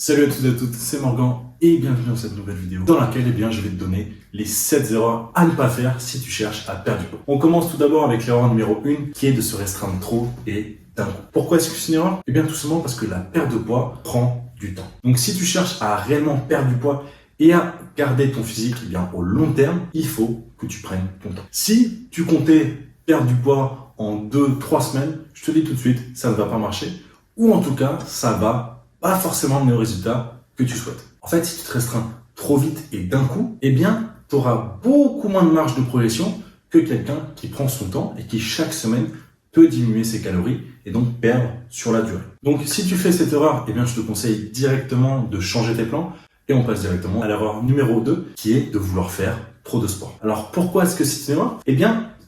Salut à tous et à toutes, c'est Morgan et bienvenue dans cette nouvelle vidéo dans laquelle je vais te donner les 7 erreurs à ne pas faire si tu cherches à perdre du poids. On commence tout d'abord avec l'erreur numéro 1 qui est de se restreindre trop et d'un coup. Pourquoi est-ce que c'est une erreur? Tout simplement parce que la perte de poids prend du temps. Donc si tu cherches à réellement perdre du poids et à garder ton physique au long terme, il faut que tu prennes ton temps. Si tu comptais perdre du poids en 2-3 semaines, je te dis tout de suite, ça ne va pas marcher. Ou en tout cas, ça va pas forcément donner le résultat que tu souhaites. En fait, si tu te restreins trop vite et d'un coup, tu auras beaucoup moins de marge de progression que quelqu'un qui prend son temps et qui chaque semaine peut diminuer ses calories et donc perdre sur la durée. Donc si tu fais cette erreur, je te conseille directement de changer tes plans et on passe directement à l'erreur numéro 2 qui est de vouloir faire trop de sport. Alors pourquoi est-ce que c'est une erreur?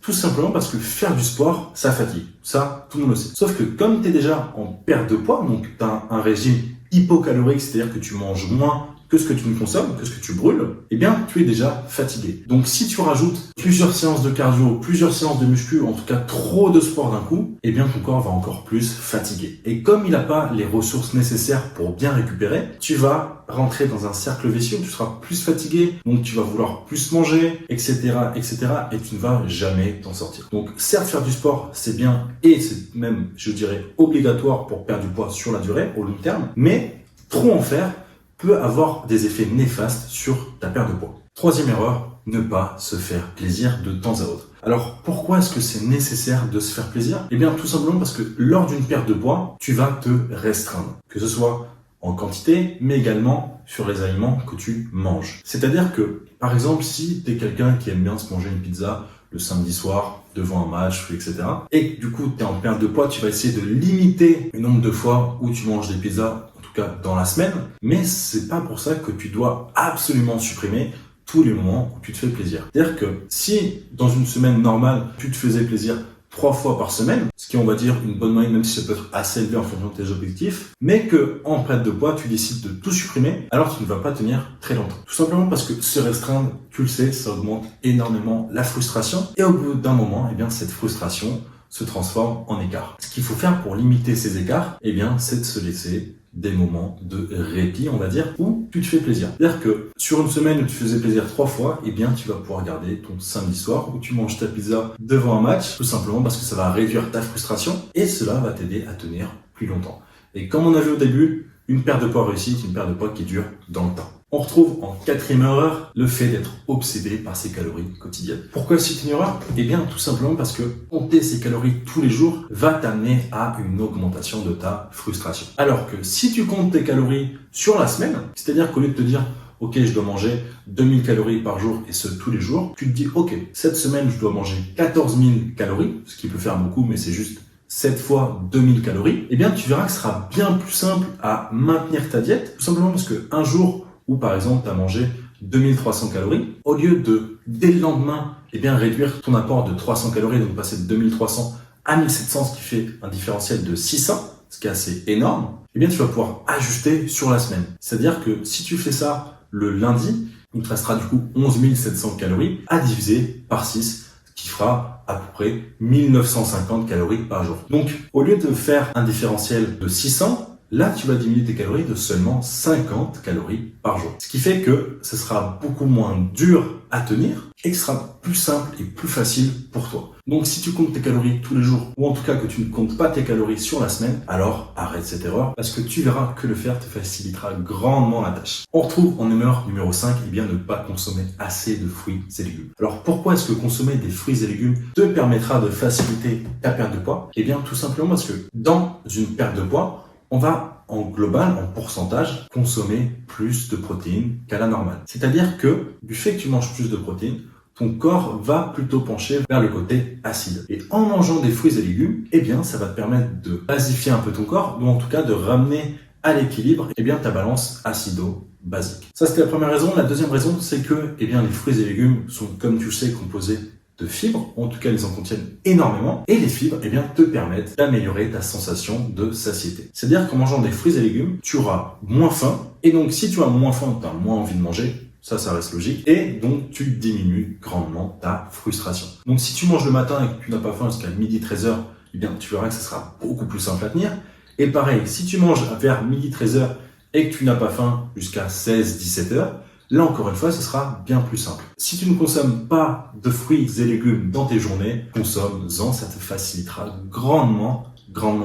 Tout simplement parce que faire du sport, ça fatigue. Ça, tout le monde le sait. Sauf que comme tu es déjà en perte de poids, donc tu as un régime hypocalorique, c'est-à-dire que tu manges moins que ce que tu ne consommes, que ce que tu brûles, tu es déjà fatigué. Donc si tu rajoutes plusieurs séances de cardio, plusieurs séances de muscu, en tout cas trop de sport d'un coup, ton corps va encore plus fatiguer. Et comme il n'a pas les ressources nécessaires pour bien récupérer, tu vas rentrer dans un cercle vicieux où tu seras plus fatigué, donc tu vas vouloir plus manger, etc., et tu ne vas jamais t'en sortir. Donc certes, faire du sport, c'est bien et c'est même, je dirais, obligatoire pour perdre du poids sur la durée, au long terme, mais trop en faire peut avoir des effets néfastes sur ta perte de poids. Troisième erreur, ne pas se faire plaisir de temps à autre. Alors, pourquoi est-ce que c'est nécessaire de se faire plaisir? Tout simplement parce que lors d'une perte de poids, tu vas te restreindre. Que ce soit en quantité, mais également sur les aliments que tu manges. C'est-à-dire que, par exemple, si tu es quelqu'un qui aime bien se manger une pizza le samedi soir, devant un match, etc. Et du coup, tu es en perte de poids, tu vas essayer de limiter le nombre de fois où tu manges des pizzas, en tout cas dans la semaine, mais c'est pas pour ça que tu dois absolument supprimer tous les moments où tu te fais plaisir. C'est-à-dire que si dans une semaine normale, tu te faisais plaisir 3 fois par semaine, ce qui est, on va dire, une bonne moyenne, même si ça peut être assez élevé en fonction de tes objectifs, mais que en perte de poids, tu décides de tout supprimer, alors tu ne vas pas tenir très longtemps. Tout simplement parce que se restreindre, tu le sais, ça augmente énormément la frustration, et au bout d'un moment, cette frustration se transforme en écart. Ce qu'il faut faire pour limiter ces écarts, c'est de se laisser des moments de répit, on va dire, où tu te fais plaisir. C'est-à-dire que sur une semaine où tu faisais plaisir 3 fois, tu vas pouvoir garder ton samedi soir où tu manges ta pizza devant un match, tout simplement parce que ça va réduire ta frustration et cela va t'aider à tenir plus longtemps. Et comme on a vu au début, une perte de poids réussie, c'est une perte de poids qui dure dans le temps. On retrouve en quatrième erreur le fait d'être obsédé par ses calories quotidiennes. Pourquoi c'est une erreur? Tout simplement parce que compter ses calories tous les jours va t'amener à une augmentation de ta frustration. Alors que si tu comptes tes calories sur la semaine, c'est-à-dire qu'au lieu de te dire ok, je dois manger 2000 calories par jour et ce tous les jours, tu te dis ok, cette semaine je dois manger 14 000 calories, ce qui peut faire beaucoup mais c'est juste 7 fois 2000 calories, tu verras que ce sera bien plus simple à maintenir ta diète, tout simplement parce que un jour où par exemple tu as mangé 2300 calories, au lieu de dès le lendemain réduire ton apport de 300 calories, donc passer de 2300 à 1700, ce qui fait un différentiel de 600, ce qui est assez énorme, tu vas pouvoir ajuster sur la semaine. C'est-à-dire que si tu fais ça le lundi, il te restera du coup 11 700 calories à diviser par 6, ce qui fera à peu près 1950 calories par jour. Donc, au lieu de faire un différentiel de 600, là, tu vas diminuer tes calories de seulement 50 calories par jour. Ce qui fait que ce sera beaucoup moins dur à tenir et que ce sera plus simple et plus facile pour toi. Donc, si tu comptes tes calories tous les jours, ou en tout cas que tu ne comptes pas tes calories sur la semaine, alors arrête cette erreur parce que tu verras que le faire te facilitera grandement la tâche. On retrouve en erreur numéro 5, ne pas consommer assez de fruits et légumes. Alors, pourquoi est-ce que consommer des fruits et légumes te permettra de faciliter ta perte de poids? Tout simplement parce que dans une perte de poids, on va en global, en pourcentage, consommer plus de protéines qu'à la normale. C'est-à-dire que du fait que tu manges plus de protéines, ton corps va plutôt pencher vers le côté acide. Et en mangeant des fruits et légumes, ça va te permettre de basifier un peu ton corps, ou en tout cas de ramener à l'équilibre ta balance acido-basique. Ça, c'était la première raison. La deuxième raison, c'est que les fruits et légumes sont, comme tu le sais, composés de fibres, en tout cas ils en contiennent énormément, et les fibres te permettent d'améliorer ta sensation de satiété. C'est-à-dire qu'en mangeant des fruits et légumes, tu auras moins faim, et donc si tu as moins faim, tu as moins envie de manger, ça reste logique, et donc tu diminues grandement ta frustration. Donc si tu manges le matin et que tu n'as pas faim jusqu'à midi 13h, tu verras que ça sera beaucoup plus simple à tenir, et pareil, si tu manges vers midi 13h et que tu n'as pas faim jusqu'à 16-17 heures, là encore une fois, ce sera bien plus simple. Si tu ne consommes pas de fruits et légumes dans tes journées, consomme-en, ça te facilitera grandement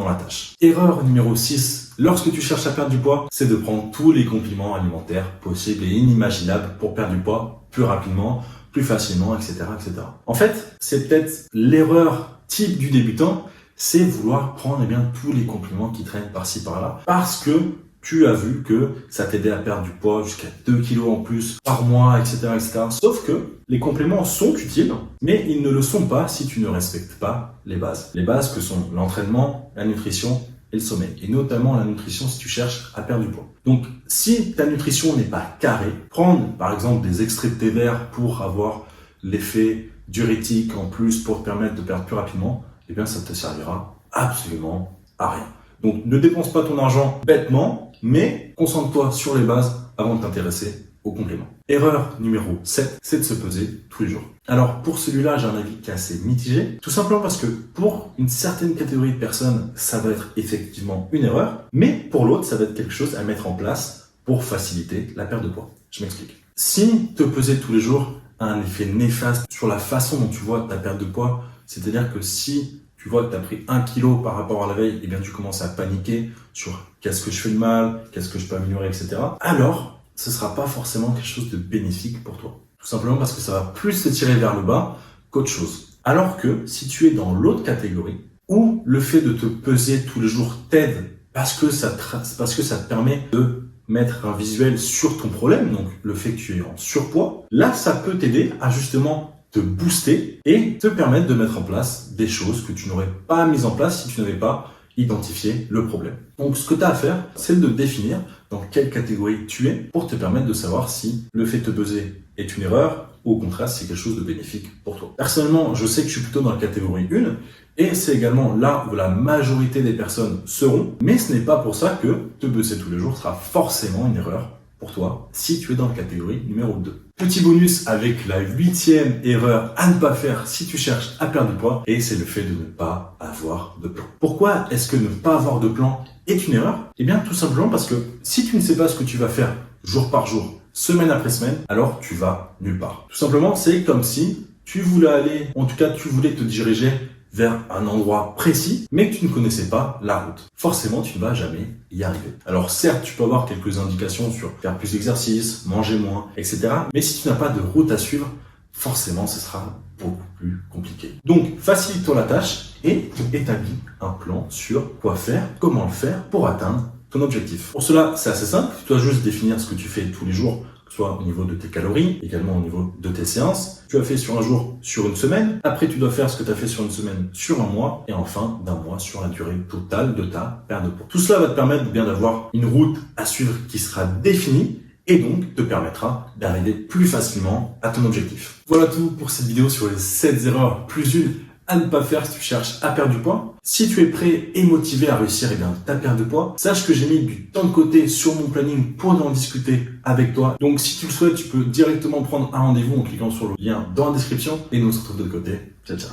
la tâche. Erreur numéro 6, lorsque tu cherches à perdre du poids, c'est de prendre tous les compléments alimentaires possibles et inimaginables pour perdre du poids plus rapidement, plus facilement, etc., etc. En fait, c'est peut-être l'erreur type du débutant, c'est vouloir prendre tous les compléments qui traînent par-ci par-là, parce que tu as vu que ça t'aidait à perdre du poids jusqu'à 2 kilos en plus par mois, etc., etc. Sauf que les compléments sont utiles, mais ils ne le sont pas si tu ne respectes pas les bases. Les bases que sont l'entraînement, la nutrition et le sommeil. Et notamment la nutrition si tu cherches à perdre du poids. Donc, si ta nutrition n'est pas carrée, prendre par exemple des extraits de thé vert pour avoir l'effet diurétique en plus pour te permettre de perdre plus rapidement, eh bien ça te servira absolument à rien. Donc, ne dépense pas ton argent bêtement, mais concentre-toi sur les bases avant de t'intéresser aux compléments. Erreur numéro 7, c'est de se peser tous les jours. Alors, pour celui-là, j'ai un avis qui est assez mitigé, tout simplement parce que pour une certaine catégorie de personnes, ça va être effectivement une erreur, mais pour l'autre, ça va être quelque chose à mettre en place pour faciliter la perte de poids. Je m'explique. Si te peser tous les jours a un effet néfaste sur la façon dont tu vois ta perte de poids, c'est-à-dire que si tu vois que tu as pris 1 kilo par rapport à la veille, et bien tu commences à paniquer sur qu'est-ce que je fais de mal, qu'est-ce que je peux améliorer, etc. Alors, ce ne sera pas forcément quelque chose de bénéfique pour toi. Tout simplement parce que ça va plus te tirer vers le bas qu'autre chose. Alors que si tu es dans l'autre catégorie, où le fait de te peser tous les jours t'aide parce que ça te permet de mettre un visuel sur ton problème, donc le fait que tu es en surpoids, là ça peut t'aider à justement te booster et te permettre de mettre en place des choses que tu n'aurais pas mises en place si tu n'avais pas identifié le problème. Donc ce que tu as à faire, c'est de définir dans quelle catégorie tu es pour te permettre de savoir si le fait de te peser est une erreur ou au contraire si c'est quelque chose de bénéfique pour toi. Personnellement, je sais que je suis plutôt dans la catégorie 1 et c'est également là où la majorité des personnes seront, mais ce n'est pas pour ça que te peser tous les jours sera forcément une erreur pour toi si tu es dans la catégorie numéro 2. Petit bonus avec la 8e erreur à ne pas faire si tu cherches à perdre du poids, et c'est le fait de ne pas avoir de plan. Pourquoi est-ce que ne pas avoir de plan est une erreur? Eh bien tout simplement parce que si tu ne sais pas ce que tu vas faire jour par jour, semaine après semaine, alors tu vas nulle part. Tout simplement, c'est comme si tu voulais tu voulais te diriger vers un endroit précis, mais que tu ne connaissais pas la route. Forcément, tu ne vas jamais y arriver. Alors certes, tu peux avoir quelques indications sur faire plus d'exercice, manger moins, etc. Mais si tu n'as pas de route à suivre, forcément, ce sera beaucoup plus compliqué. Donc, facilite-toi la tâche et établis un plan sur quoi faire, comment le faire pour atteindre ton objectif. Pour cela, c'est assez simple. Tu dois juste définir ce que tu fais tous les jours, que ce soit au niveau de tes calories, également au niveau de tes séances. Tu as fait sur un jour, sur une semaine. Après, tu dois faire ce que tu as fait sur une semaine, sur un mois. Et enfin, d'un mois sur la durée totale de ta perte de poids. Tout cela va te permettre bien d'avoir une route à suivre qui sera définie et donc te permettra d'arriver plus facilement à ton objectif. Voilà tout pour cette vidéo sur les 7 erreurs plus une à ne pas faire si tu cherches à perdre du poids. Si tu es prêt et motivé à réussir ta perte de poids, sache que j'ai mis du temps de côté sur mon planning pour en discuter avec toi. Donc si tu le souhaites, tu peux directement prendre un rendez-vous en cliquant sur le lien dans la description et nous on se retrouve de l'autre côté. Ciao ciao.